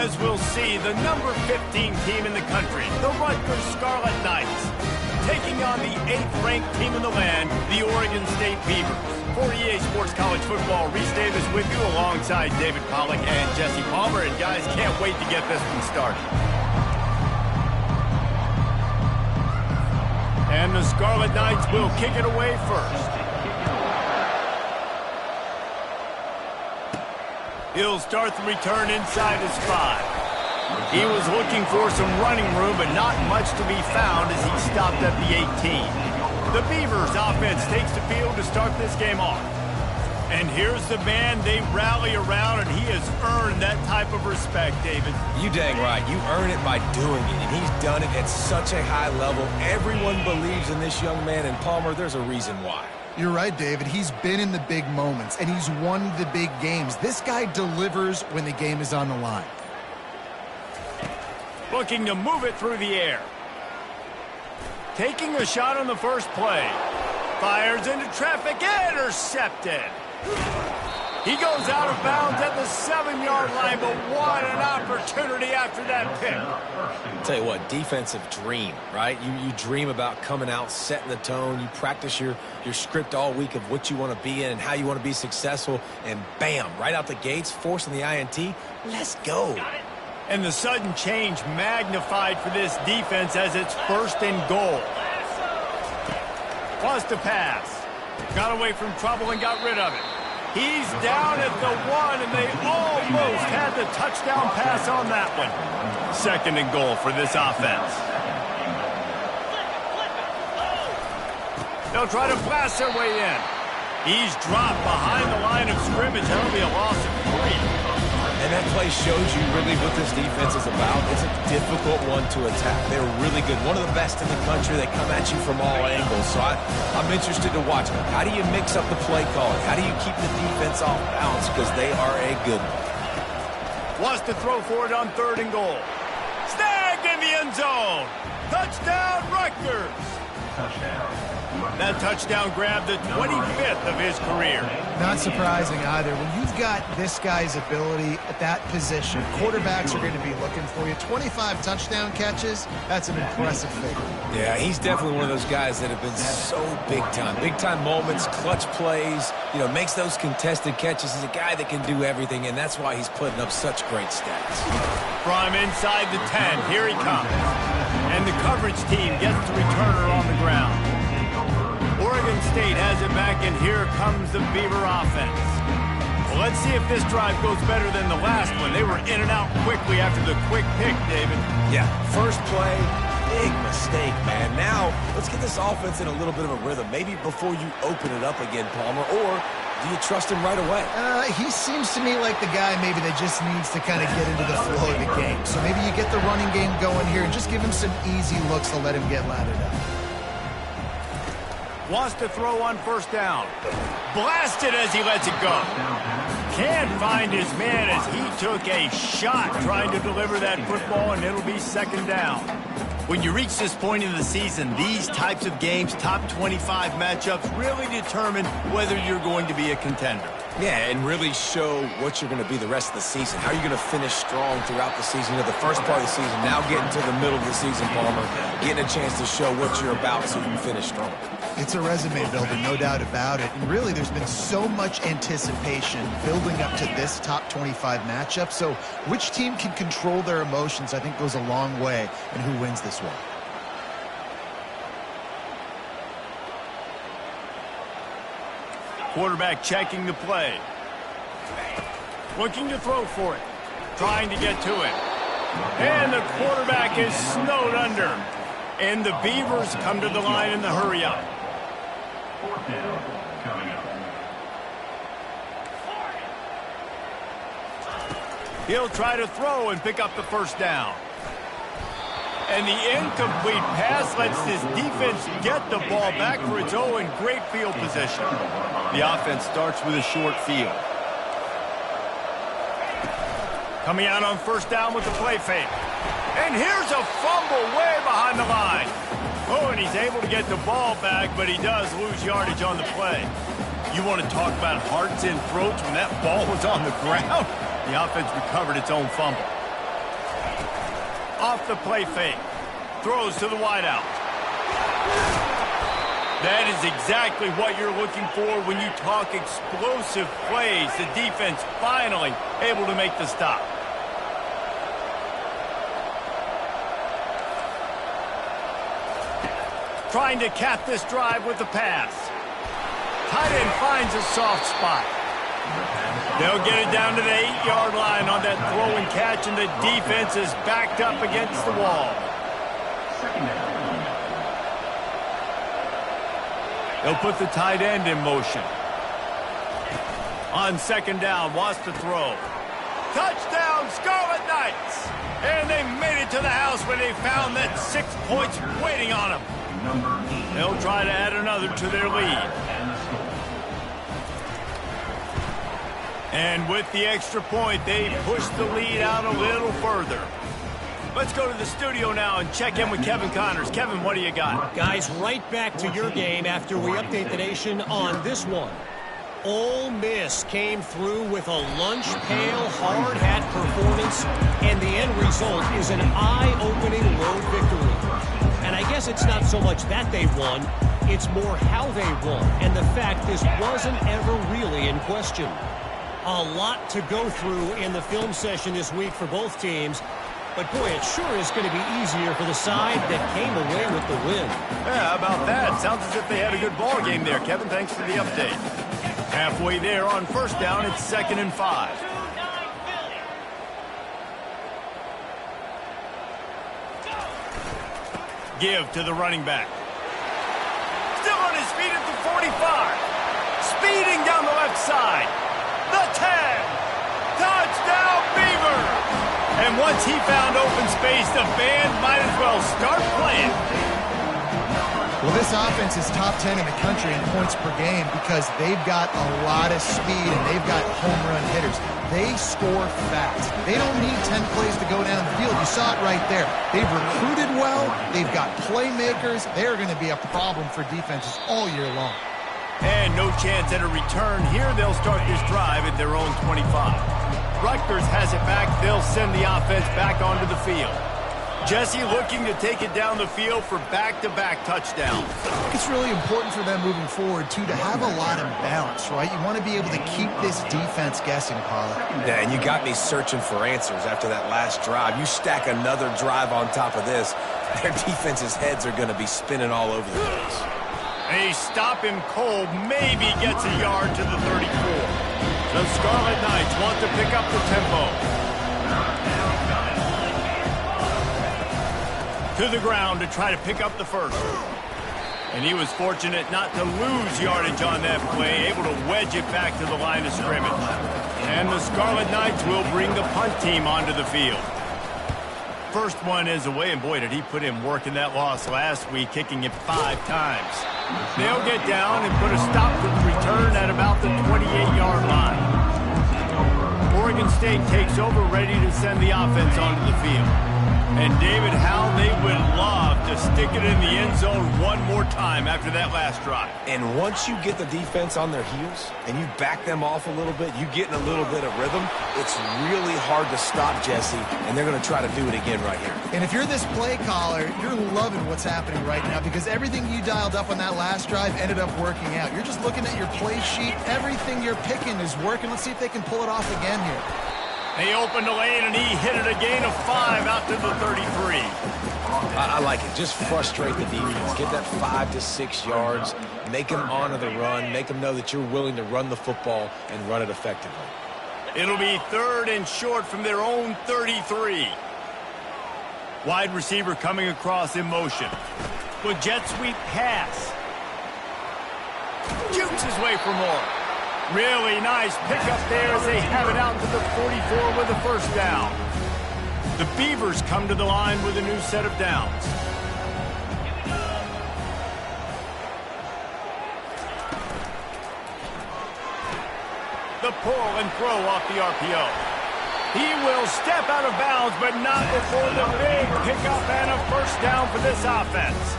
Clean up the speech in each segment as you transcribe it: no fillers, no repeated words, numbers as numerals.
as we'll see the number 15 team in the country, the Rutgers Scarlet Knights, taking on the 8th-ranked team in the land, the Oregon State Beavers. For EA Sports College Football, Reese Davis with you alongside David Pollack and Jesse Palmer. And guys, can't wait to get this one started. And the Scarlet Knights will kick it away first. He'll start the return inside his 5. He was looking for some running room, but not much to be found as he stopped at the 18. The Beavers offense takes the field to start this game off. And here's the man they rally around, and he has earned that type of respect, David. You dang right. You earn it by doing it, and he's done it at such a high level. Everyone believes in this young man, and Palmer, there's a reason why. You're right, David. He's been in the big moments, and he's won the big games. This guy delivers when the game is on the line. Looking to move it through the air. Taking a shot on the first play. Fires into traffic, intercepted. He goes out of bounds at the 7-yard line, but what an opportunity after that pick. Tell you what, defensive dream, right? You dream about coming out, setting the tone. You practice your script all week of what you want to be in and how you want to be successful. And bam, right out the gates, forcing the INT. Let's go. And the sudden change magnified for this defense as it's 1st and goal. Wants to pass. Got away from trouble and got rid of it. He's down at the 1, and they almost had the touchdown pass on that one. 2nd and goal for this offense. They'll try to blast their way in. He's dropped behind the line of scrimmage. That'll be a loss of 3. And that play shows you really what this defense is about. It's a difficult one to attack. They're really good. One of the best in the country. They come at you from all angles. So I'm interested to watch. How do you mix up the play calling? How do you keep the defense off balance? Because they are a good one. Wants to throw for it on 3rd and goal. Snagged in the end zone. Touchdown, Rutgers. That touchdown grabbed the 25th of his career. Not surprising either. When you've got this guy's ability at that position, quarterbacks are going to be looking for you. 25 touchdown catches, that's an impressive figure. Yeah, he's definitely one of those guys that have been so big time. Big time moments, clutch plays, makes those contested catches. He's a guy that can do everything, and that's why he's putting up such great stats. From inside the 10, here he comes. And the coverage team gets the returner on the ground. Oregon State has it back, and here comes the Beaver offense. Well, let's see if this drive goes better than the last one. They were in and out quickly after the quick pick, David. Yeah, first play, big mistake, man. Now, let's get this offense in a little bit of a rhythm. Maybe before you open it up again, Palmer, or do you trust him right away? He seems to me like the guy maybe that just needs to kind of get into the flow of the game. So maybe you get the running game going here and just give him some easy looks to let him get lathered up. Wants to throw on 1st down. Blasted as he lets it go. Can't find his man as he took a shot trying to deliver that football, and it'll be 2nd down. When you reach this point in the season, these types of games, top 25 matchups, really determine whether you're going to be a contender. Yeah, and really show what you're going to be the rest of the season. How are you going to finish strong throughout the season? The first part of the season, now getting to the middle of the season, Palmer, getting a chance to show what you're about so you can finish strong. It's a resume builder, no doubt about it. And really, there's been so much anticipation building up to this top 25 matchup. So which team can control their emotions, I think, goes a long way in who wins this one. Quarterback checking the play. Looking to throw for it. Trying to get to it. And the quarterback is snowed under. And the Beavers come to the line in the hurry-up. 4th down coming up. He'll try to throw and pick up the 1st down. And the incomplete pass lets this defense get the ball back for its own great field position. The offense starts with a short field. Coming out on 1st down with the play fake. And here's a fumble way behind the line. Oh, and he's able to get the ball back, but he does lose yardage on the play. You want to talk about hearts and throats when that ball was on the ground? The offense recovered its own fumble. Off the play fake. Throws to the wideout. That is exactly what you're looking for when you talk explosive plays. The defense finally able to make the stop. Trying to cap this drive with the pass. Tight end finds a soft spot. They'll get it down to the 8-yard line on that throw and catch, and the defense is backed up against the wall. They'll put the tight end in motion. On second down, wants to throw. Touchdown, Scarlet Knights! And they made it to the house where they found that 6 points waiting on them. They'll try to add another to their lead. And with the extra point, they push the lead out a little further. Let's go to the studio now and check in with Kevin Connors. Kevin, what do you got? Guys, right back to your game after we update the nation on this one. Ole Miss came through with a lunch pail, hard hat performance, and the end result is an eye-opening road victory. And I guess it's not so much that they won, it's more how they won, and the fact this wasn't ever really in question. A lot to go through in the film session this week for both teams, but boy, it sure is going to be easier for the side that came away with the win. Yeah, how about that? Sounds as if they had a good ball game there, Kevin. Thanks for the update. Halfway there on first down, it's 2nd and 5. Give to the running back. Still on his feet at the 45. Speeding down the left side. The 10. Touchdown, Beavers! And once he found open space, the band might as well start playing. Well, this offense is top 10 in the country in points per game because they've got a lot of speed and they've got home run hitters. They score fast. They don't need 10 plays to go down the field. You saw it right there. They've recruited well. They've got playmakers. They're going to be a problem for defenses all year long. And no chance at a return here. They'll start this drive at their own 25. Rutgers has it back. They'll send the offense back onto the field. Jesse looking to take it down the field for back-to-back touchdowns. It's really important for them moving forward, too, to have a lot of balance, right? You want to be able to keep this defense guessing, Paula. Yeah, and you got me searching for answers after that last drive. You stack another drive on top of this, their defense's heads are going to be spinning all over the place. They stop him cold, maybe gets a yard to the 34. The Scarlet Knights want to pick up the tempo. To the ground to try to pick up the first. And he was fortunate not to lose yardage on that play, able to wedge it back to the line of scrimmage. And the Scarlet Knights will bring the punt team onto the field. First one is away, and boy, did he put in work in that loss last week, kicking it 5 times. They'll get down and put a stop to the return at about the 28-yard line. Oregon State takes over, ready to send the offense onto the field. And David, how they would love to stick it in the end zone one more time after that last drive. And once you get the defense on their heels and you back them off a little bit, you get in a little bit of rhythm, it's really hard to stop Jesse, and they're going to try to do it again right here. And if you're this play caller, you're loving what's happening right now because everything you dialed up on that last drive ended up working out. You're just looking at your play sheet. Everything you're picking is working. Let's see if they can pull it off again here. They opened the lane, and he hit it a gain of 5 out to the 33. I like it. Just frustrate the defense. Get that 5 to 6 yards. Make them honor the run. Make them know that you're willing to run the football and run it effectively. It'll be 3rd and short from their own 33. Wide receiver coming across in motion. With jet sweep pass. Jukes his way for more. Really nice pickup there as they have it out to the 44 with a first down. The Beavers come to the line with a new set of downs. The pull and throw off the RPO. He will step out of bounds, but not before the big pickup and a first down for this offense.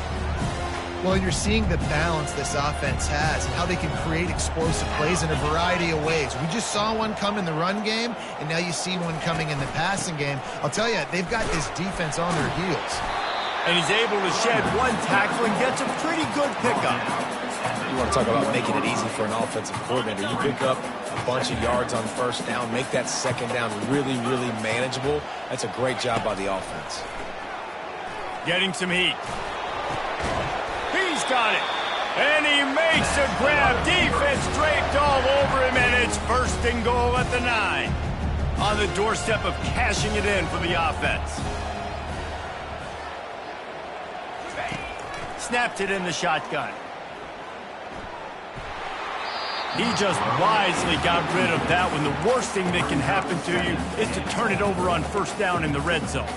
Well, and you're seeing the balance this offense has and how they can create explosive plays in a variety of ways. We just saw one come in the run game, and now you see one coming in the passing game. I'll tell you, they've got this defense on their heels. And he's able to shed one tackle and gets a pretty good pickup. You want to talk about making it easy for an offensive coordinator. You pick up a bunch of yards on first down, make that second down really, really manageable. That's a great job by the offense. Getting some heat. He's got it. And he makes a grab. Defense draped all over him, and it's 1st and goal at the 9. On the doorstep of cashing it in for the offense. Snapped it in the shotgun. He just wisely got rid of that one. The worst thing that can happen to you is to turn it over on 1st down in the red zone.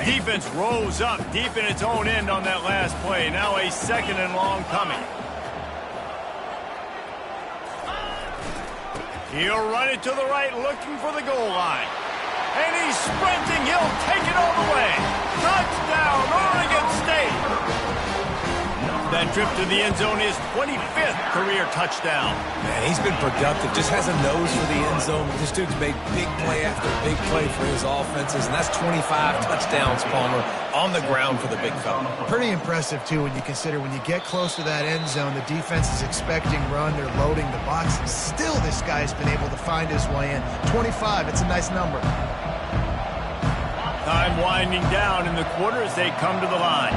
Defense rose up deep in its own end on that last play. Now a 2nd and long coming. He'll run it to the right, looking for the goal line. And he's sprinting. He'll take it all the way. Touchdown, Oregon State. That trip to the end zone is 25th career touchdown. Man, he's been productive. Just has a nose for the end zone. This dude's made big play after big play for his offenses, and that's 25 touchdowns, Palmer, on the ground for the big fella. Pretty impressive, too, when you consider when you get close to that end zone, the defense is expecting run. They're loading the box. Still, this guy's been able to find his way in. 25, it's a nice number. Time winding down in the quarter as they come to the line.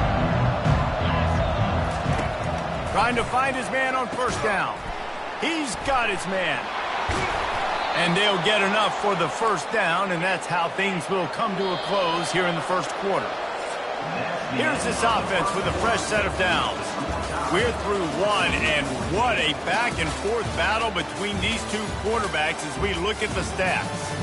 Trying to find his man on 1st down. He's got his man. And they'll get enough for the 1st down, and that's how things will come to a close here in the 1st quarter. Here's this offense with a fresh set of downs. We're through one, and what a back-and-forth battle between these two quarterbacks as we look at the stats.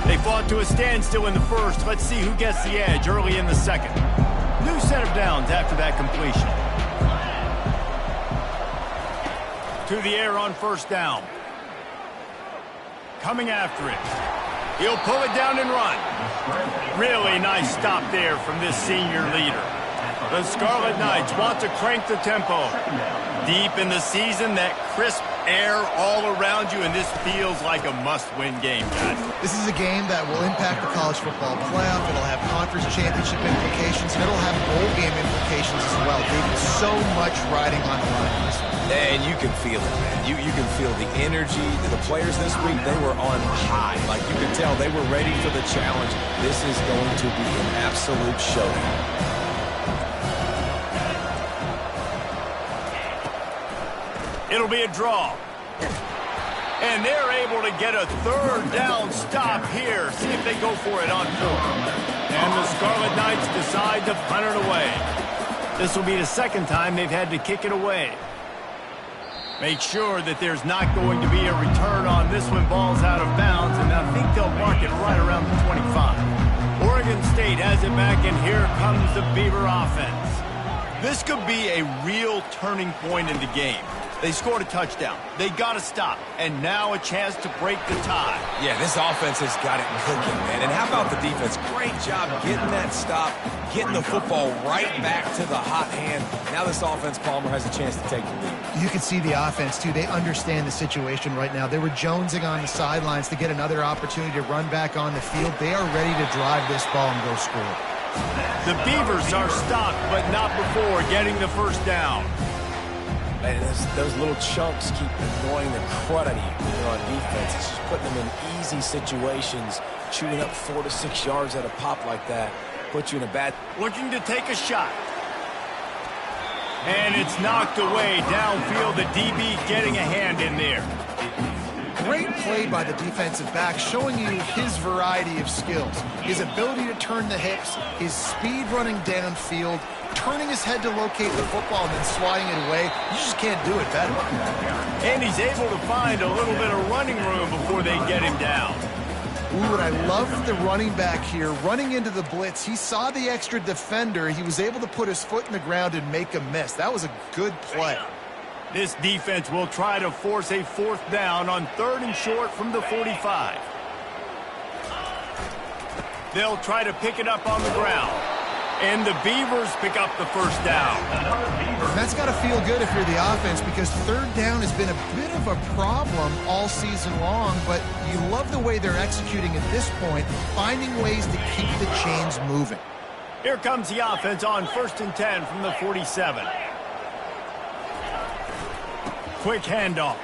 They fought to a standstill in the 1st. Let's see who gets the edge early in the 2nd. New set of downs after that completion. To the air on 1st down. Coming after it. He'll pull it down and run. Really nice stop there from this senior leader. The Scarlet Knights want to crank the tempo. Deep in the season, that crisp air all around you, and this feels like a must-win game, guys. This is a game that will impact the college football playoff. It'll have conference championship implications, and it'll have bowl game implications as well. David, so much riding on the line in this one. And you can feel it, man. You can feel the energy. The players this week, they were on high. Like, you can tell they were ready for the challenge. This is going to be an absolute showdown. It'll be a draw. And they're able to get a 3rd down stop here. See if they go for it on 4th. And the Scarlet Knights decide to punt it away. This will be the 2nd time they've had to kick it away. Make sure that there's not going to be a return on this when ball's out of bounds, and I think they'll mark it right around the 25. Oregon State has it back, and here comes the Beaver offense. This could be a real turning point in the game. They scored a touchdown. They got to stop. And now a chance to break the tie. Yeah, this offense has got it cooking, man. And how about the defense? Great job getting that stop, getting the football right back to the hot hand. Now this offense, Palmer, has a chance to take the lead. You can see the offense, too. They understand the situation right now. They were jonesing on the sidelines to get another opportunity to run back on the field. They are ready to drive this ball and go score. The Beavers are stopped, but not before getting the 1st down. And those little chunks keep annoying the crud out of you on defense. It's just putting them in easy situations. Shooting up 4 to 6 yards at a pop like that puts you in a bad... Looking to take a shot. And it's knocked away downfield. The DB getting a hand in there. Great play by the defensive back, showing you his variety of skills. His ability to turn the hips, his speed running downfield, turning his head to locate the football and then swatting it away. You just can't do it better. And he's able to find a little bit of running room before they get him down. Ooh, and I love the running back here, running into the blitz. He saw the extra defender. He was able to put his foot in the ground and make a miss. That was a good play. This defense will try to force a 4th down on 3rd and short from the 45. They'll try to pick it up on the ground. And the Beavers pick up the 1st down. And that's got to feel good if you're the offense, because 3rd down has been a bit of a problem all season long, but you love the way they're executing at this point, finding ways to keep the chains moving. Here comes the offense on 1st and 10 from the 47. Quick handoff.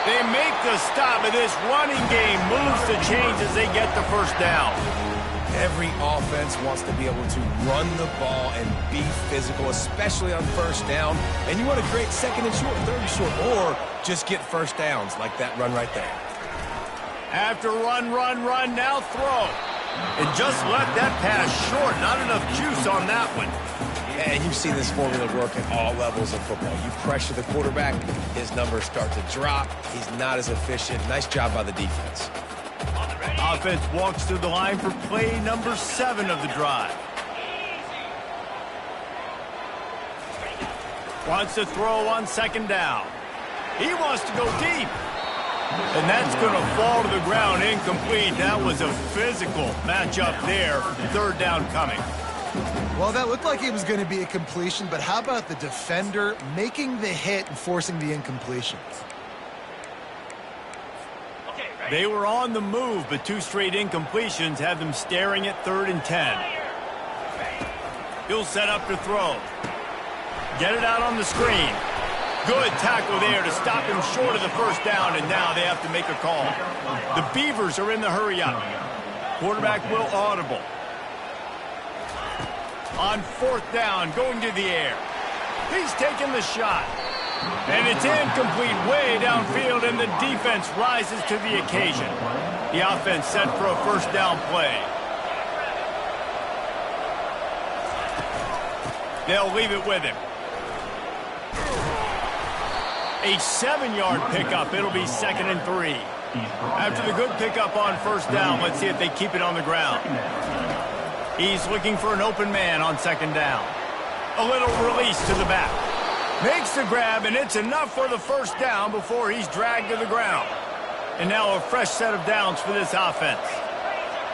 They make the stop, and this running game moves the chains as they get the 1st down. Every offense wants to be able to run the ball and be physical, especially on 1st down. And you want to create 2nd and short, 3rd and short, or just get 1st downs like that run right there. After run, now throw. And just left that pass short. Not enough juice on that one. And you've seen this formula work at all levels of football. You pressure the quarterback, his numbers start to drop. He's not as efficient. Nice job by the defense. Offense walks to the line for play number 7 of the drive. Wants to throw on 2nd down. He wants to go deep. And that's going to fall to the ground incomplete. That was a physical matchup there. 3rd down coming. Well, that looked like it was going to be a completion, but how about the defender making the hit and forcing the incompletion? They were on the move, but 2 straight incompletions have them staring at 3rd and 10. He'll set up to throw. Get it out on the screen. Good tackle there to stop him short of the 1st down, and now they have to make a call. The Beavers are in the hurry-up. Quarterback will audible. On 4th down, going to the air. He's taking the shot. And it's incomplete way downfield, and the defense rises to the occasion. The offense set for a 1st down play. They'll leave it with him. A 7-yard pickup. It'll be 2nd and 3. After the good pickup on 1st down, let's see if they keep it on the ground. He's looking for an open man on 2nd down. A little release to the back. Makes the grab, and it's enough for the 1st down before he's dragged to the ground. And now a fresh set of downs for this offense.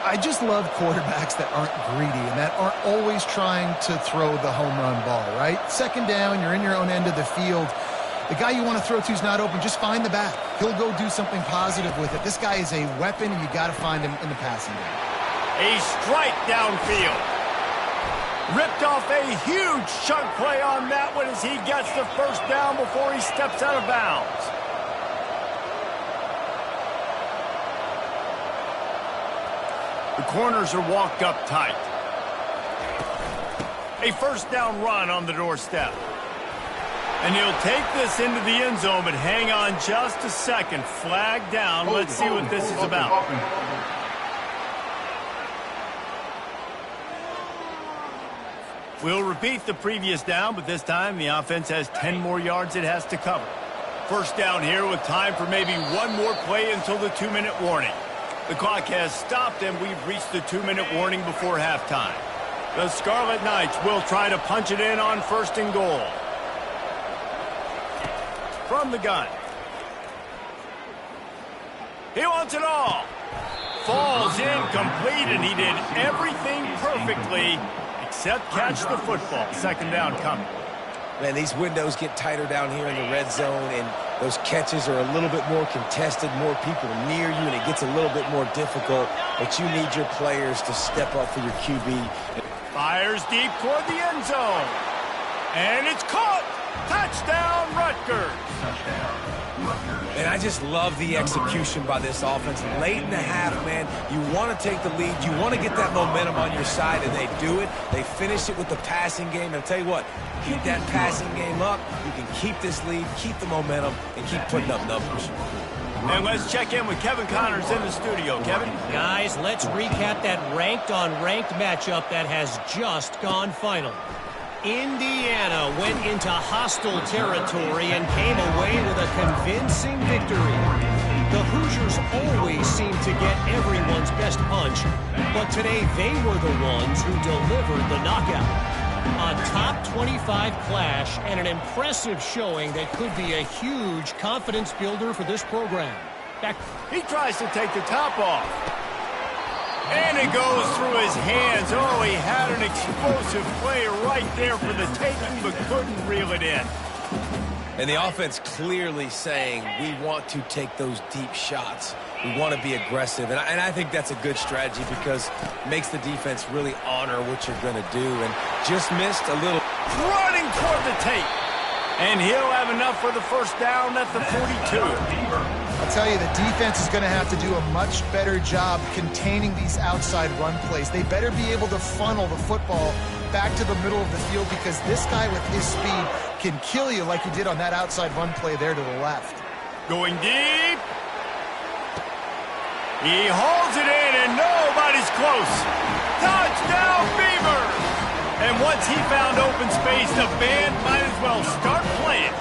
I just love quarterbacks that aren't greedy and that aren't always trying to throw the home run ball, right? 2nd down, you're in your own end of the field. The guy you want to throw to is not open. Just find the back. He'll go do something positive with it. This guy is a weapon, and you got to find him in the passing game. A strike downfield. Ripped off a huge chunk play on that one as he gets the 1st down before he steps out of bounds. The corners are walked up tight. A 1st down run on the doorstep. And he'll take this into the end zone, but hang on just a second. Flag down. Let's see what this is about. We'll repeat the previous down, but this time the offense has 10 more yards it has to cover. 1st down here with time for maybe one more play until the 2-minute warning. The clock has stopped, and we've reached the 2-minute warning before halftime. The Scarlet Knights will try to punch it in on 1st and goal. From the gun. He wants it all. Falls incomplete, and he did everything perfectly except catch the football. 2nd down coming. Man, these windows get tighter down here in the red zone, and those catches are a little bit more contested, more people near you, and it gets a little bit more difficult. But you need your players to step up for your QB. Fires deep toward the end zone. And it's caught. Touchdown, Rutgers. And I just love the execution by this offense. Late in the half, man, you want to take the lead. You want to get that momentum on your side, and they do it. They finish it with the passing game. And I'll tell you what, keep that passing game up. You can keep this lead, keep the momentum, and keep putting up numbers. And let's check in with Kevin Connors in the studio. Kevin? Guys, let's recap that ranked-on-ranked matchup that has just gone final. Indiana went into hostile territory and came away with a convincing victory. The Hoosiers always seem to get everyone's best punch, but today they were the ones who delivered the knockout. A top 25 clash and an impressive showing that could be a huge confidence builder for this program. He tries to take the top off. And it goes through his hands. Oh, he had an explosive play right there for the taking, but couldn't reel it in. And the offense clearly saying, we want to take those deep shots. We want to be aggressive. And I think that's a good strategy because it makes the defense really honor what you're going to do. And just missed a little. Running toward the tape. And he'll have enough for the first down at the 42. I'll tell you, the defense is going to have to do a much better job containing these outside run plays. They better be able to funnel the football back to the middle of the field because this guy with his speed can kill you like he did on that outside run play there to the left. Going deep. He hauls it in, and nobody's close. Touchdown, Beavers! And once he found open space, the band might as well start playing.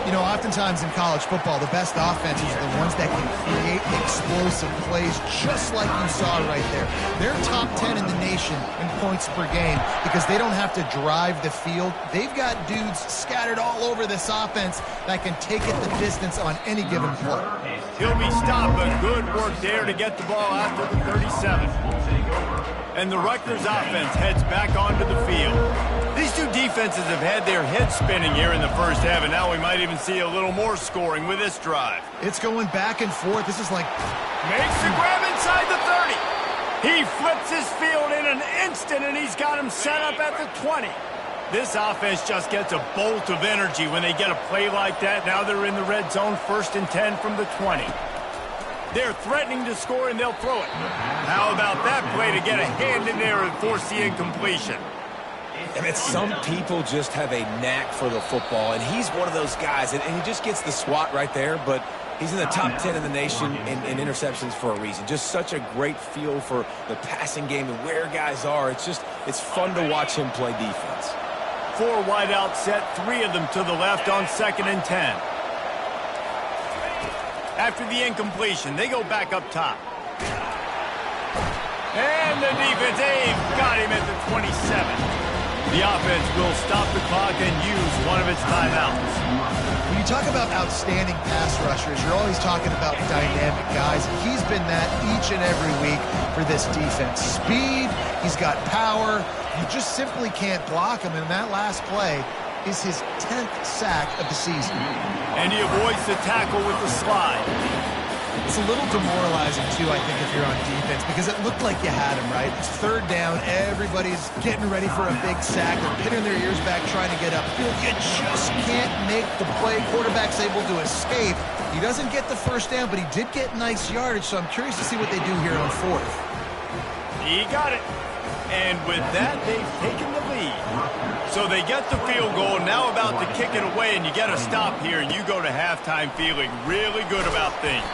You know, oftentimes in college football, the best offenses are the ones that can create explosive plays just like you saw right there. They're top 10 in the nation in points per game because they don't have to drive the field. They've got dudes scattered all over this offense that can take it the distance on any given play. He'll be stopped, but good work there to get the ball out to the 37. And the Rutgers offense heads back onto the field. These two defenses have had their heads spinning here in the first half, and now we might even see a little more scoring with this drive. It's going back and forth. This is like... Makes the grab inside the 30. He flips his field in an instant, and he's got him set up at the 20. This offense just gets a bolt of energy when they get a play like that. Now they're in the red zone, 1st and 10 from the 20. They're threatening to score, and they'll throw it. How about that play to get a hand in there and force the incompletion? And it's some people just have a knack for the football, and he's one of those guys, and he just gets the swat right there, but he's in the top 10 in the nation in interceptions for a reason. Just such a great feel for the passing game and where guys are. It's fun to watch him play defense. 4 wideout set, 3 of them to the left on 2nd and 10. After the incompletion, they go back up top. And the defense, they've got him at the 27. The offense will stop the clock and use one of its timeouts. When you talk about outstanding pass rushers, you're always talking about dynamic guys. And he's been that each and every week for this defense. Speed, he's got power. You just simply can't block him. And that last play is his 10th sack of the season. And he avoids the tackle with the slide. It's a little demoralizing, too, I think, if you're on defense, because it looked like you had him, right? It's 3rd down. Everybody's getting ready for a big sack. They're pinning their ears back, trying to get up. You just can't make the play. Quarterback's able to escape. He doesn't get the 1st down, but he did get nice yardage, so I'm curious to see what they do here on 4th. He got it. And with that, they've taken the lead. So they get the field goal, now about to kick it away, and you get a stop here, and you go to halftime feeling really good about things.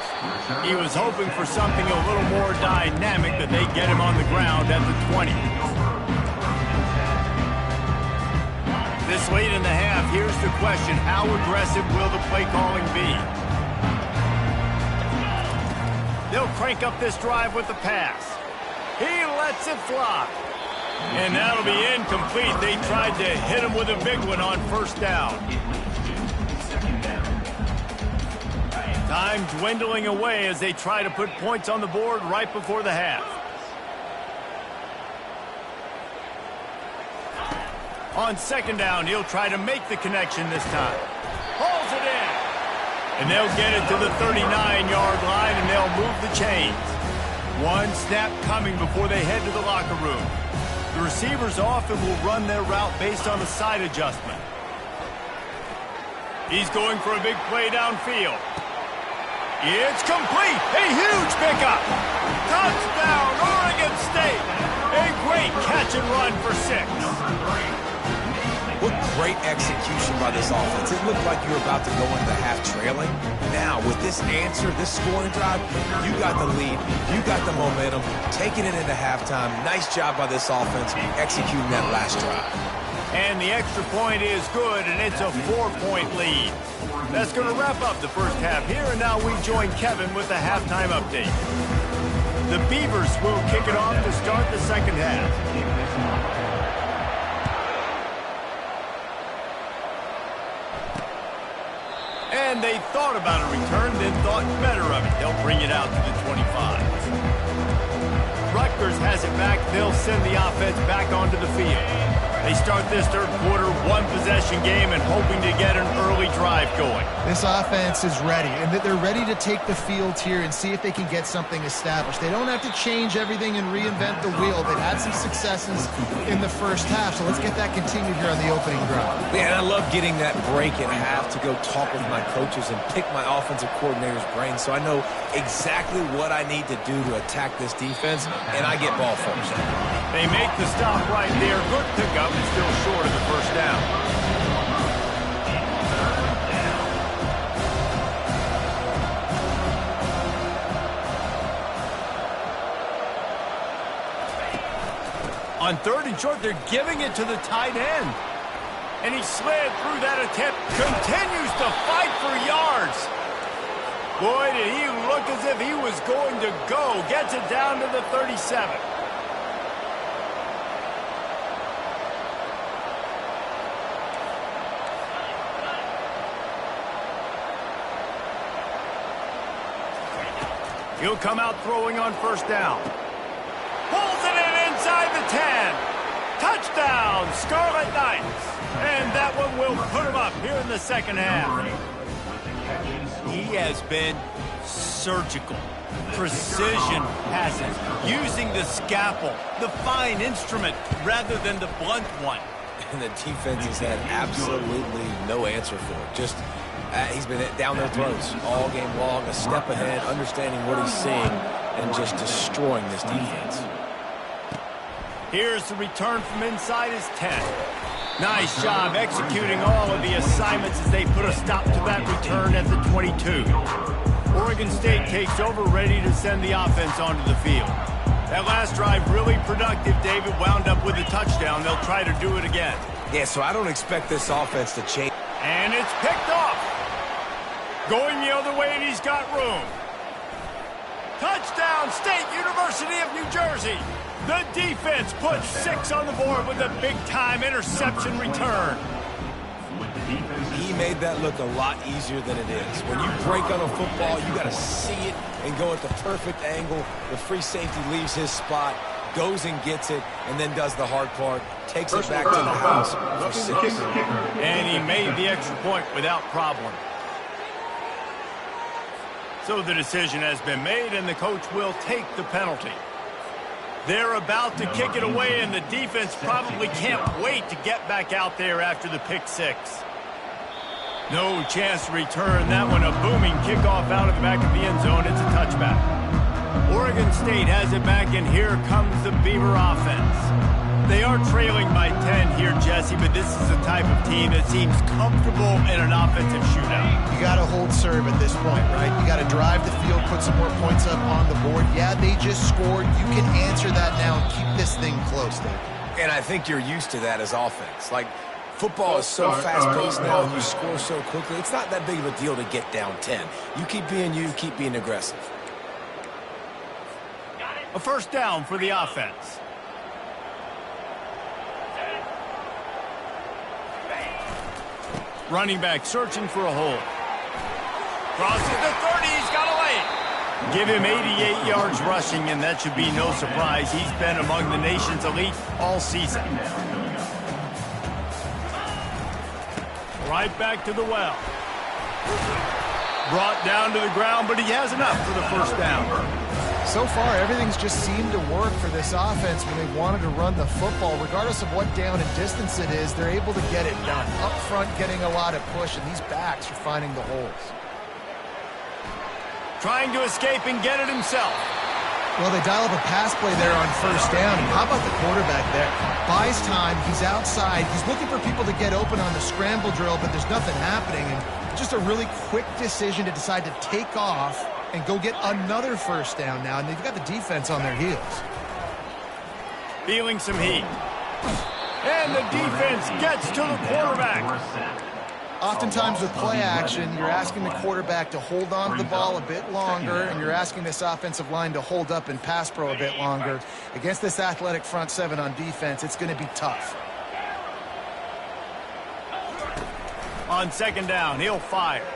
He was hoping for something a little more dynamic, that they get him on the ground at the 20. This late in the half, here's the question: how aggressive will the play calling be? They'll crank up this drive with the pass. He lets it fly. And that'll be incomplete. They tried to hit him with a big one on 1st down. Time dwindling away as they try to put points on the board right before the half. On 2nd down, he'll try to make the connection this time. Hauls it in. And they'll get it to the 39-yard line, and they'll move the chains. One snap coming before they head to the locker room. The receivers often will run their route based on the side adjustment. He's going for a big play downfield. It's complete. A huge pickup. Touchdown, Oregon State. A great catch and run for 6. What great execution by this offense. It looked like you were about to go into half trailing. Now, with this answer, this scoring drive, you got the lead, you got the momentum, taking it into halftime. Nice job by this offense executing that last drive. And the extra point is good, and it's a 4-point lead. That's going to wrap up the first half here, and now we join Kevin with the halftime update. The Beavers will kick it off to start the second half. And they thought about a return, then thought better of it. They'll bring it out to the 25. Rutgers has it back. They'll send the offense back onto the field. They start this third quarter, one-possession game, and hoping to get an early drive going. This offense is ready, and that they're ready to take the field here and see if they can get something established. They don't have to change everything and reinvent the wheel. They've had some successes in the first half, so let's get that continued here on the opening drive. Man, I love getting that break at half to go talk with my coaches and pick my offensive coordinator's brain so I know exactly what I need to do to attack this defense, and I get ball first. They make the stop right there. Good pickup, and still short of the first down. On third and short, they're giving it to the tight end. And he slid through that attempt, continues to fight for yards. Boy, did he look as if he was going to go. Gets it down to the 37. He'll come out throwing on first down. Pulls it in inside the 10. Touchdown, Scarlet Knights. And that one will put him up here in the second half. He has been surgical. Precision passes, using the scalpel, the fine instrument, rather than the blunt one. And the defense has had absolutely no answer for it. Just he's been down their throats all game long, a step ahead, understanding what he's seeing, and just destroying this defense. Here's the return from inside his 10. Nice job executing all of the assignments as they put a stop to that return at the 22. Oregon State takes over, ready to send the offense onto the field. That last drive really productive. David wound up with a touchdown. They'll try to do it again. Yeah, so I don't expect this offense to change. And it's picked off. Going the other way, and he's got room. Touchdown, State University of New Jersey. The defense puts 6 on the board with a big-time interception return. He made that look a lot easier than it is. When you break on a football, you got to see it and go at the perfect angle. The free safety leaves his spot, goes and gets it, and then does the hard part, takes it back to the house for 6. And he made the extra point without problem. So the decision has been made, and the coach will take the penalty. They're about to kick it away, and the defense probably can't wait to get back out there after the pick 6. No chance to return that one. A booming kickoff out of the back of the end zone. It's a touchback. Oregon State has it back, and here comes the Beaver offense. They are trailing by 10 here, Jesse, but this is the type of team that seems comfortable in an offensive shootout. You got to hold serve at this point, right? You got to drive the field, put some more points up on the board. Yeah, they just scored. You can answer that now and keep this thing close, Dave. And I think you're used to that as offense. Like, football is so fast-paced now, and you score so quickly. It's not that big of a deal to get down 10. You keep being you, keep being aggressive. A first down for the offense. Running back searching for a hole. Crosses the 30, he's got a lane. Give him 88 yards rushing, and that should be no surprise. He's been among the nation's elite all season. Right back to the well. Brought down to the ground, but he has enough for the first down. So far, everything's just seemed to work for this offense when they wanted to run the football. Regardless of what down and distance it is, they're able to get it done. Up front, getting a lot of push, and these backs are finding the holes. Trying to escape and get it himself. Well, they dial up a pass play there on first down. And how about the quarterback there? Buys time. He's outside. He's looking for people to get open on the scramble drill, but there's nothing happening. And just a really quick decision to decide to take off and go get another first down now. And they've got the defense on their heels. Feeling some heat. And the defense gets to the quarterback. Oftentimes with play action, you're asking the quarterback to hold on to the ball a bit longer, and you're asking this offensive line to hold up in pass pro a bit longer. Against this athletic front seven on defense, it's going to be tough. On second down, he'll fire.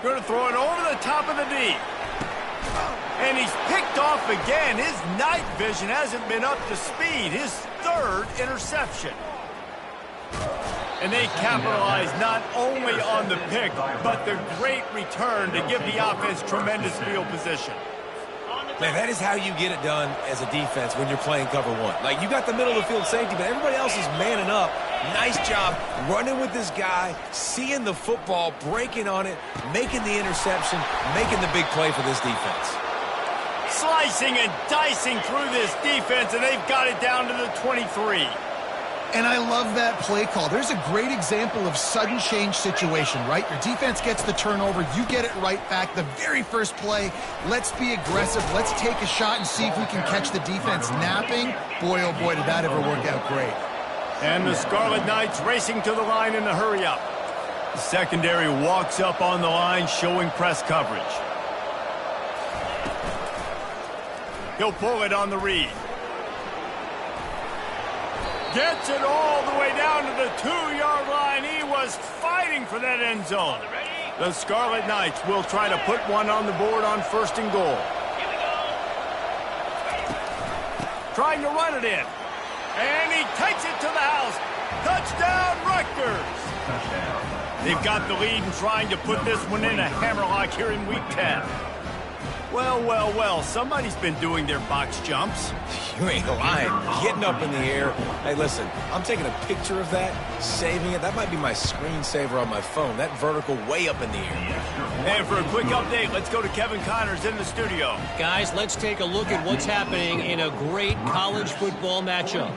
Going to throw it over the top of the knee. And he's picked off again. His night vision hasn't been up to speed. His third interception. And they capitalize not only on the pick, but the great return to give the offense tremendous field position. Man, that is how you get it done as a defense when you're playing cover one. Like, you got the middle of the field safety, but everybody else is manning up. Nice job running with this guy, seeing the football, breaking on it, making the interception, making the big play for this defense. Slicing and dicing through this defense, and they've got it down to the 23. And I love that play call. There's a great example of sudden change situation, right? Your defense gets the turnover. You get it right back. The very first play, let's be aggressive. Let's take a shot and see if we can catch the defense napping. Boy, oh boy, did that ever work out great. And the Scarlet Knights racing to the line in the hurry-up. The secondary walks up on the line, showing press coverage. He'll pull it on the read. Gets it all the way down to the 2-yard line. He was fighting for that end zone. The Scarlet Knights will try to put one on the board on 1st and goal. Trying to run it in. And he takes it to the house. Touchdown, Rutgers. They've got the lead and trying to put this one in a hammerlock here in Week 10. Well, well, well, somebody's been doing their box jumps. You ain't lying. Getting up in the air. Hey, listen, I'm taking a picture of that, saving it. That might be my screensaver on my phone. That vertical way up in the air. And for a quick update, let's go to Kevin Connors in the studio. Guys, let's take a look at what's happening in a great college football matchup.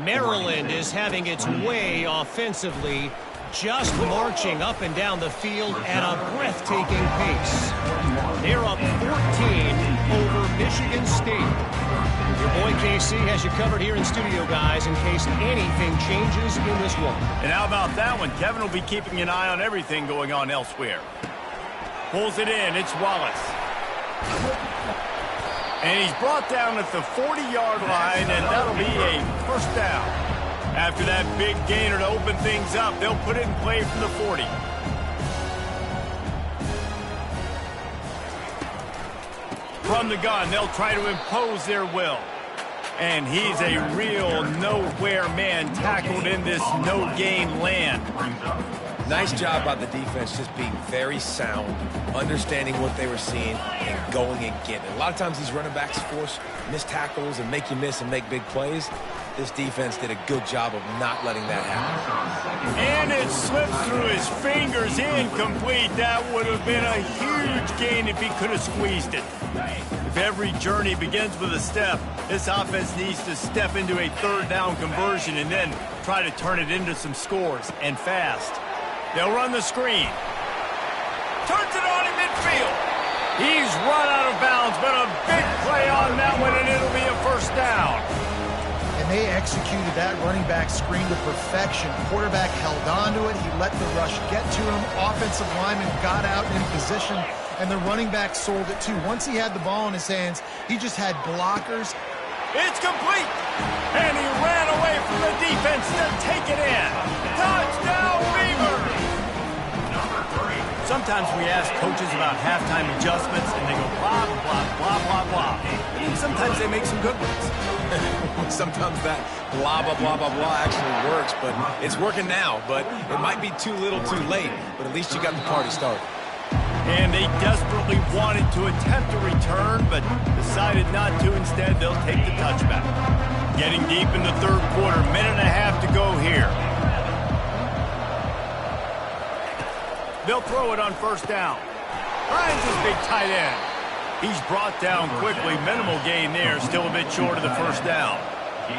Maryland is having its way offensively, just marching up and down the field at a breathtaking pace. They're up 14 over Michigan State. Your boy KC has you covered here in studio, guys, in case anything changes in this one. And how about that one? Kevin will be keeping an eye on everything going on elsewhere. Pulls it in. It's Wallace. And he's brought down at the 40-yard line, and that'll be a 1st down. After that big gainer to open things up, they'll put it in play from the 40. From the gun, they'll try to impose their will. And he's a real nowhere man tackled in this no-gain land. Nice job by the defense just being very sound, understanding what they were seeing, and going and getting it. A lot of times these running backs force missed tackles and make you miss and make big plays. This defense did a good job of not letting that happen. And it slips through his fingers, incomplete. That would have been a huge gain if he could have squeezed it. If every journey begins with a step, this offense needs to step into a 3rd down conversion and then try to turn it into some scores, and fast. They'll run the screen. Turns it on in midfield. He's run out of bounds, but a big play on that one, and it'll be a 1st down. And they executed that running back screen to perfection. Quarterback held on to it. He let the rush get to him. Offensive lineman got out in position, and the running back sold it too. Once he had the ball in his hands, he just had blockers. It's complete. And he ran away from the defense to take it in. Touchdown, Beavers! Sometimes we ask coaches about halftime adjustments, and they go blah, blah, blah, blah, blah. And sometimes they make some good ones. Sometimes that blah, blah, blah, blah, blah actually works, but it's working now. But it might be too little too late, but at least you got the party started. And they desperately wanted to attempt a return, but decided not to. Instead, they'll take the touchback. Getting deep in the 3rd quarter, minute and a half to go here. They'll throw it on 1st down. Finds his big tight end. He's brought down quickly. Minimal gain there. Still a bit short of the 1st down.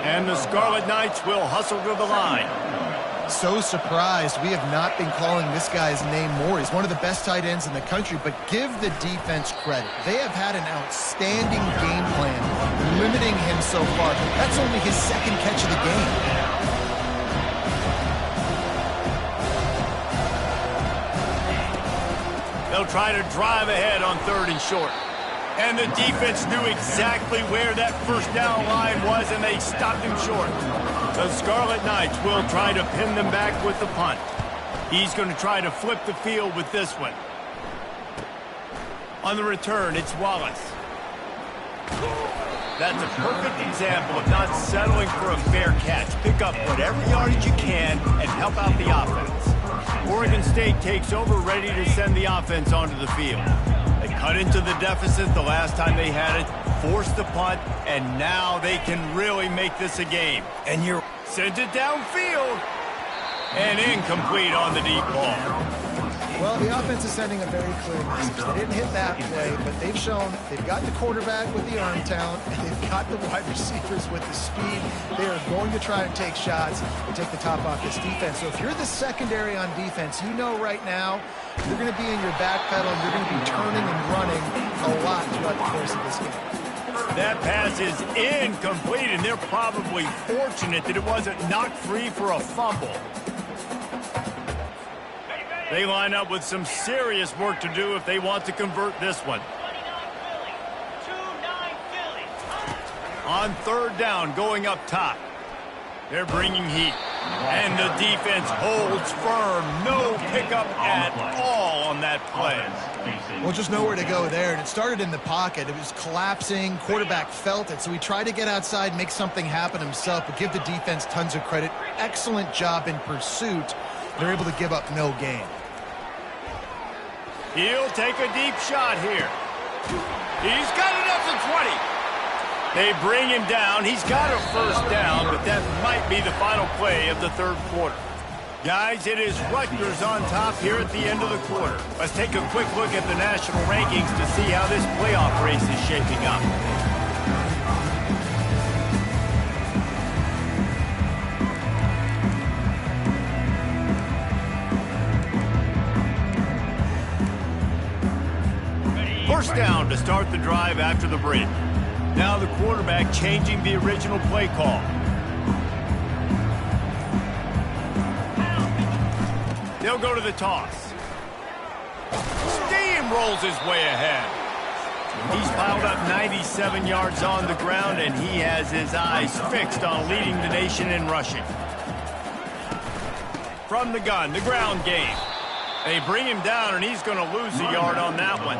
And the Scarlet Knights will hustle to the line. So surprised we have not been calling this guy's name more. He's one of the best tight ends in the country, but give the defense credit. They have had an outstanding game plan, limiting him so far. That's only his 2nd catch of the game. They'll try to drive ahead on 3rd and short. And the defense knew exactly where that 1st down line was, and they stopped him short. The Scarlet Knights will try to pin them back with the punt. He's going to try to flip the field with this one. On the return, it's Wallace. That's a perfect example of not settling for a fair catch. Pick up whatever yardage you can and help out the offense. Oregon State takes over, ready to send the offense onto the field. They cut into the deficit the last time they had it, forced the punt, and now they can really make this a game. And you're... Sends it downfield. And incomplete on the deep ball. Well, the offense is sending a very clear message. They didn't hit that play, but they've shown they've got the quarterback with the arm talent, and they've got the wide receivers with the speed. They are going to try and take shots and take the top off this defense. So if you're the secondary on defense, you know right now you're going to be in your back pedal, and you're going to be turning and running a lot throughout the course of this game. That pass is incomplete, and they're probably fortunate that it wasn't knocked free for a fumble. They line up with some serious work to do if they want to convert this one. On third down, going up top. They're bringing heat. And the defense holds firm. No pickup at all on that play. Well, just nowhere to go there. And it started in the pocket. It was collapsing. Quarterback felt it. So he tried to get outside, make something happen himself, but give the defense tons of credit. Excellent job in pursuit. They're able to give up no gain. He'll take a deep shot here. He's got it up to 20. They bring him down. He's got a first down, but that might be the final play of the third quarter. Guys, it is Rutgers on top here at the end of the quarter. Let's take a quick look at the national rankings to see how this playoff race is shaping up. First down to start the drive after the break. Now the quarterback changing the original play call. They'll go to the toss. Steamrolls his way ahead. He's piled up 97 yards on the ground, and he has his eyes fixed on leading the nation in rushing. From the gun, the ground game. They bring him down, and he's going to lose a yard on that one.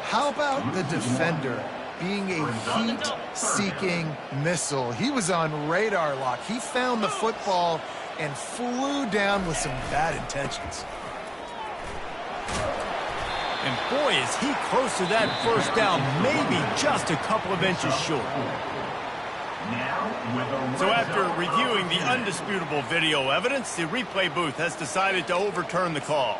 How about the defender being a heat-seeking missile? He was on radar lock. He found the football and flew down with some bad intentions. And boy, is he close to that first down, maybe just a couple of inches short. So after reviewing the undisputable video evidence, the replay booth has decided to overturn the call.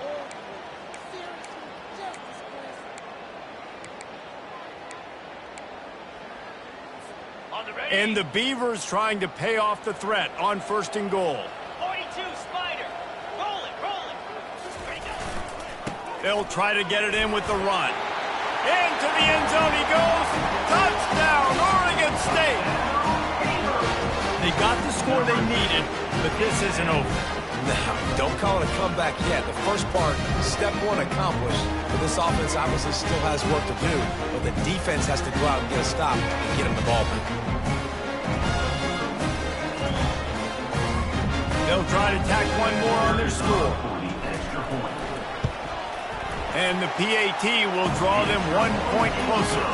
And the Beavers trying to pay off the threat on first and goal. 42, Spider. Roll it. They'll try to get it in with the run. Into the end zone he goes. Touchdown, Oregon State. They got the score they needed, but this isn't over. No, don't call it a comeback yet. The first part, step one accomplished. But this offense obviously still has work to do. But the defense has to go out and get a stop and get him the ball back. They'll try to tack one more on their score. And the PAT will draw them 1 point closer.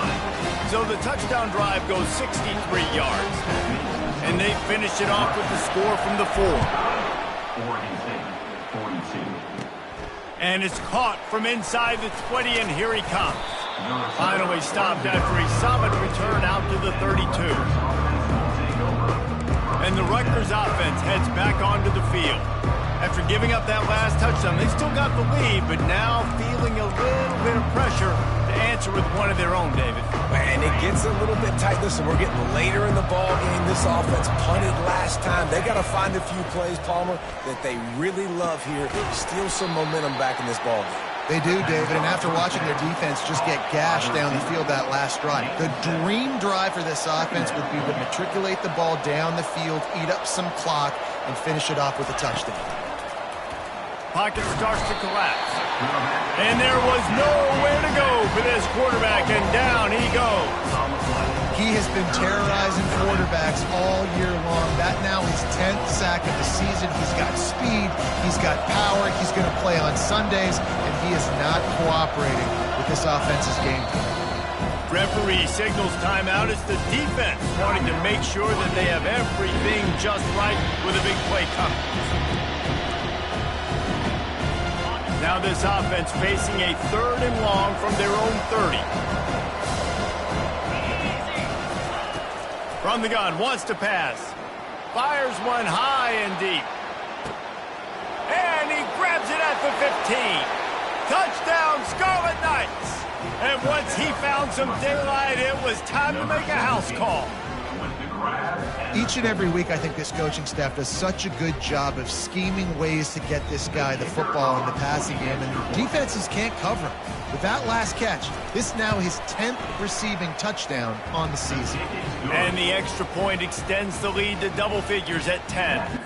So the touchdown drive goes 63 yards. And they finish it off with the score from the 4. And it's caught from inside the 20, and here he comes. Finally stopped after a solid return out to the 32. And the Rutgers offense heads back onto the field. After giving up that last touchdown, they still got the lead, but now feeling a little bit of pressure to answer with one of their own, David. And it gets a little bit tight. Listen, we're getting later in the ball game. This offense punted last time. They got to find a few plays, Palmer, that they really love here. Steal some momentum back in this ball game. They do, David, and after watching their defense just get gashed down the field that last drive, the dream drive for this offense would be to matriculate the ball down the field, eat up some clock, and finish it off with a touchdown. Pocket starts to collapse. And there was nowhere to go for this quarterback, and down he goes. He has been terrorizing quarterbacks all year long. That now his 10th sack of the season. He's got speed, He's got power. He's going to play on Sundays, and he is not cooperating with this offense's game plan. Referee signals timeout. It's the defense wanting to make sure that they have everything just right with a big play coming. Now this offense facing a 3rd and long from their own 30. From the gun, wants to pass. Fires one high and deep. And he grabs it at the 15. Touchdown, Scarlet Knights. And once he found some daylight, it was time to make a house call. Each and every week, I think this coaching staff does such a good job of scheming ways to get this guy the football in the passing game, and defenses can't cover him. With that last catch, this now his 10th receiving touchdown on the season. And the extra point extends the lead to double figures at 10.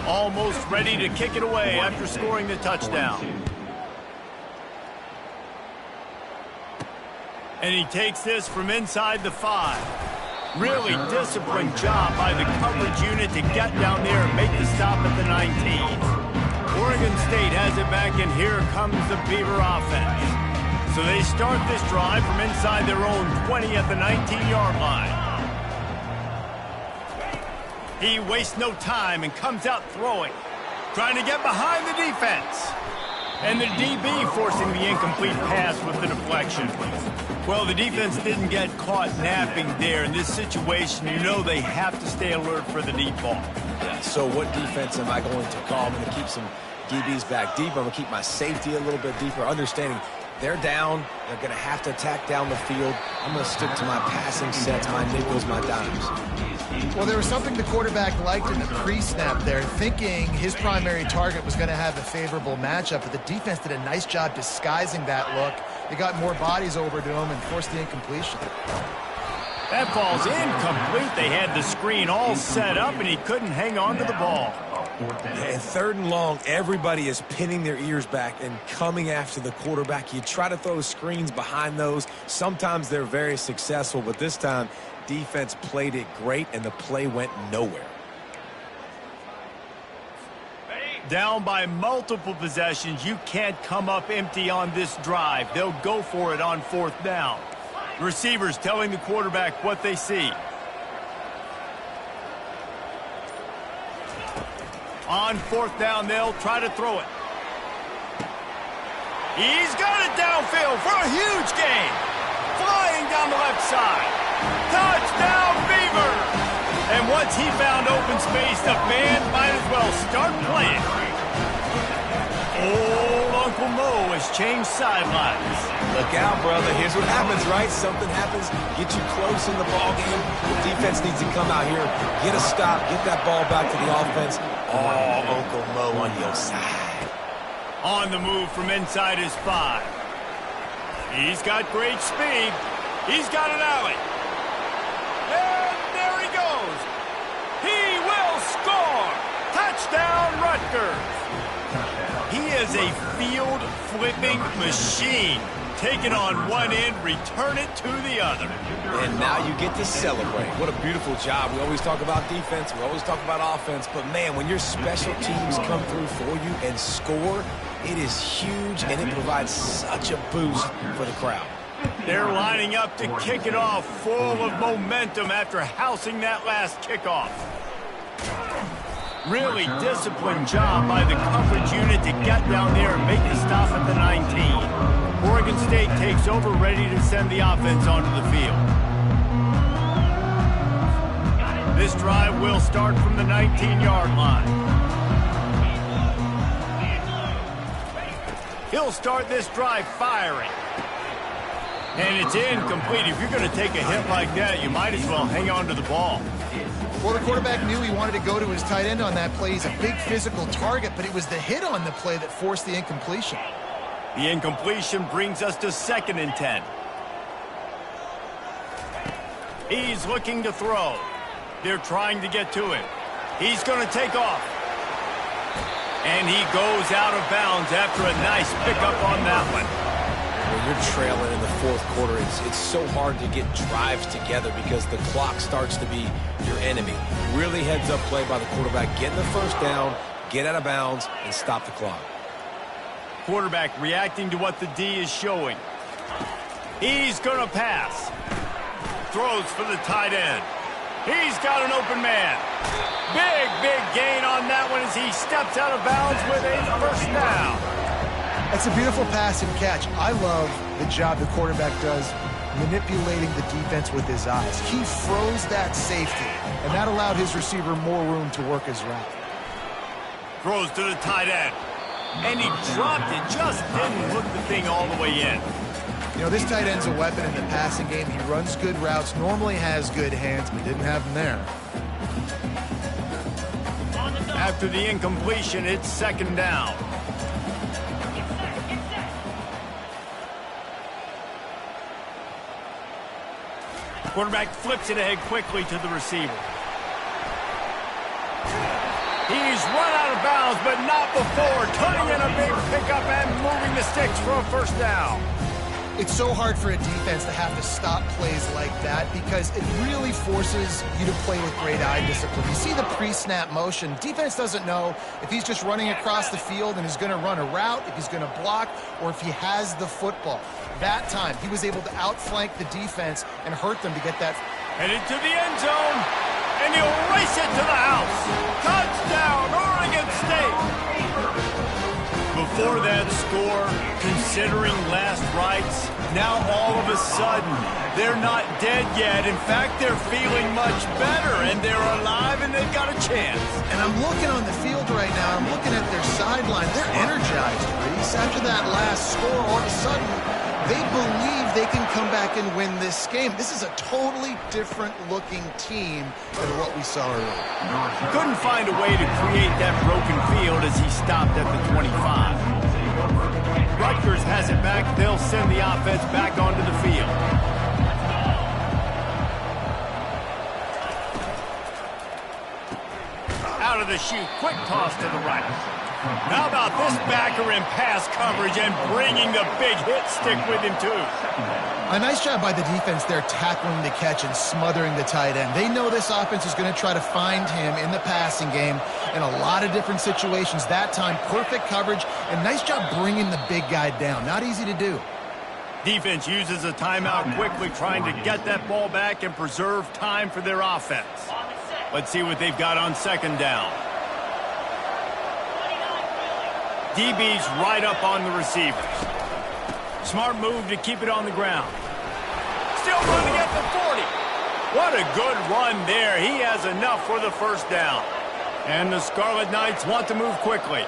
Almost ready to kick it away after scoring the touchdown. And he takes this from inside the 5. Really disciplined job by the coverage unit to get down there and make the stop at the 19. Oregon State has it back, and here comes the Beaver offense. So they start this drive from inside their own 20 at the 19-yard line. He wastes no time and comes out throwing, trying to get behind the defense. And the DB forcing the incomplete pass with the deflection. Well, the defense didn't get caught napping there. In this situation, you know they have to stay alert for the deep ball. Yeah, so what defense am I going to call? I'm going to keep some DBs back deep. I'm going to keep my safety a little bit deeper, understanding they're down. They're going to have to attack down the field. I'm going to stick to my passing sets, my nickels, my dimes. Well, there was something the quarterback liked in the pre-snap there, thinking his primary target was going to have a favorable matchup, but the defense did a nice job disguising that look. They got more bodies over to him and forced the incompletion. That ball's incomplete. They had the screen all set up, and he couldn't hang on to the ball. And 3rd and long, everybody is pinning their ears back and coming after the quarterback. You try to throw screens behind those. Sometimes they're very successful, but this time, defense played it great, and the play went nowhere. Down by multiple possessions, you can't come up empty on this drive. They'll go for it on 4th down. Receivers telling the quarterback what they see. On 4th down, they'll try to throw it. He's got it downfield for a huge gain. Flying down the left side. Touchdown, Beaver! And once he found open space, the band might as well start playing. Old Uncle Mo has changed sidelines. Look out, brother. Here's what happens, right? Something happens, get you close in the ball game. The defense needs to come out here, get a stop, get that ball back to the offense. Oh, Uncle Mo on your side. On the move from inside his 5. He's got great speed. He's got an alley. And there he goes. He will score. Touchdown, Rutgers. He is a field-flipping machine. Take it on one end, return it to the other. And now you get to celebrate. What a beautiful job. We always talk about defense. We always talk about offense. But, man, when your special teams come through for you and score, it is huge, and it provides such a boost for the crowd. They're lining up to kick it off, full of momentum after housing that last kickoff. Really disciplined job by the coverage unit to get down there and make the stop at the 19. State takes over, ready to send the offense onto the field. This drive will start from the 19-yard line. He'll start this drive firing. And it's incomplete. If you're going to take a hit like that, you might as well hang on to the ball. Well, the quarterback knew he wanted to go to his tight end on that play. He's a big physical target, but it was the hit on the play that forced the incompletion. The incompletion brings us to 2nd and 10. He's looking to throw. They're trying to get to him. He's going to take off. And he goes out of bounds after a nice pickup on that one. When you're trailing in the 4th quarter, it's so hard to get drives together because the clock starts to be your enemy. Really heads-up play by the quarterback. Get the first down, get out of bounds, and stop the clock. Quarterback reacting to what the D is showing. He's going to pass. Throws for the tight end. He's got an open man. Big gain on that one as he steps out of bounds with a first down. That's a beautiful pass and catch. I love the job the quarterback does manipulating the defense with his eyes. He froze that safety, and that allowed his receiver more room to work his route. Throws to the tight end. And he dropped it, just didn't hook the thing all the way in. You know, this tight end's a weapon in the passing game. He runs good routes, normally has good hands, but didn't have them there. After the incompletion, it's 2nd down. Quarterback flips it ahead quickly to the receiver. He's run out of bounds, but not before turning in a big pickup and moving the sticks for a first down. It's so hard for a defense to have to stop plays like that because it really forces you to play with great eye discipline. You see the pre-snap motion. Defense doesn't know if he's just running across the field and is going to run a route, if he's going to block, or if he has the football. That time, he was able to outflank the defense and hurt them to get that. Headed to the end zone, and he'll race it to the house. Touchdown, Oregon State. Before that score, considering last rites, now all of a sudden, they're not dead yet. In fact, they're feeling much better, and they're alive, and they've got a chance. And I'm looking on the field right now. I'm looking at their sideline. They're energized, Reese. After that last score, all of a sudden, they believe they can come back and win this game. This is a totally different-looking team than what we saw earlier. Couldn't find a way to create that broken field as he stopped at the 25. Rutgers has it back. They'll send the offense back onto the field. Out of the chute, quick toss to the right. How about this backer in pass coverage and bringing the big hit stick with him, too? A nice job by the defense there tackling the catch and smothering the tight end. They know this offense is going to try to find him in the passing game in a lot of different situations. That time, perfect coverage, and nice job bringing the big guy down. Not easy to do. Defense uses a timeout quickly, trying to get that ball back and preserve time for their offense. Let's see what they've got on 2nd down. DB's right up on the receivers. Smart move to keep it on the ground. Still running at the 40. What a good run there. He has enough for the first down. And the Scarlet Knights want to move quickly.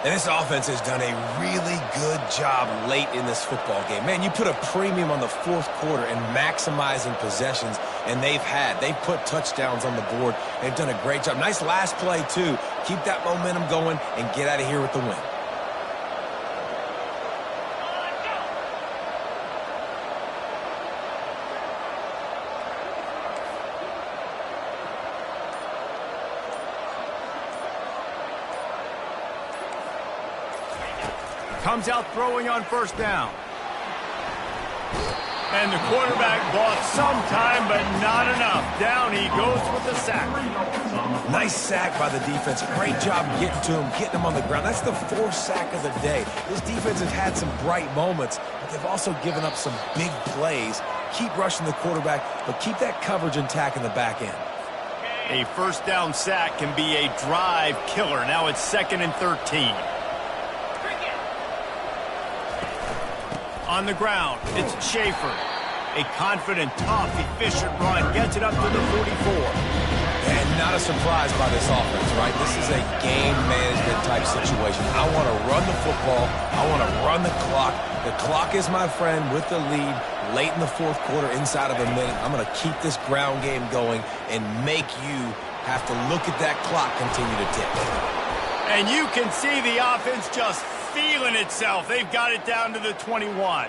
And this offense has done a really good job late in this football game. Man, you put a premium on the 4th quarter and maximizing possessions, and they've put touchdowns on the board. They've done a great job. Nice last play, too. Keep that momentum going and get out of here with the win. Comes out throwing on first down. And the quarterback bought some time, but not enough. Down he goes with the sack. Nice sack by the defense. Great job getting to him, getting him on the ground. That's the 4th sack of the day. This defense has had some bright moments, but they've also given up some big plays. Keep rushing the quarterback, but keep that coverage intact in the back end. A first down sack can be a drive killer. Now it's 2nd and 13. On the ground, it's Schaefer. A confident, tough, efficient run gets it up to the 44. And not a surprise by this offense, right? This is a game management type situation. I want to run the football. I want to run the clock. The clock is my friend with the lead late in the fourth quarter, inside of a minute. I'm going to keep this ground game going and make you have to look at that clock continue to tick. And you can see the offense just feeling itself. They've got it down to the 21.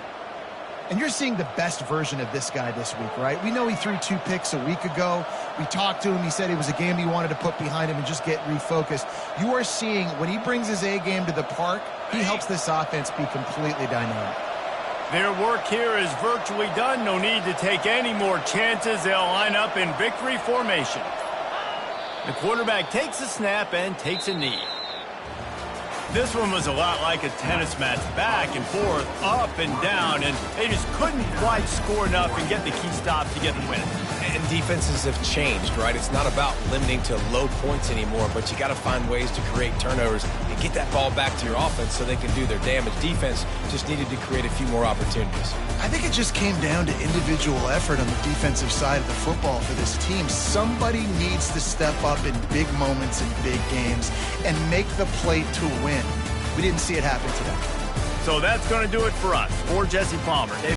And you're seeing the best version of this guy this week, right? We know he threw 2 picks a week ago. We talked to him. He said it was a game he wanted to put behind him and just get refocused. You are seeing when he brings his A game to the park, he helps this offense be completely dynamic. Their work here is virtually done. No need to take any more chances. They'll line up in victory formation. The quarterback takes a snap and takes a knee. This one was a lot like a tennis match, back and forth, up and down, and they just couldn't quite score enough and get the key stop to get the win. And defenses have changed, right? It's not about limiting to low points anymore, but you got to find ways to create turnovers and get that ball back to your offense so they can do their damage. Defense just needed to create a few more opportunities. I think it just came down to individual effort on the defensive side of the football for this team. Somebody needs to step up in big moments in big games and make the play to win. We didn't see it happen today. So that's going to do it for us. For Jesse Palmer.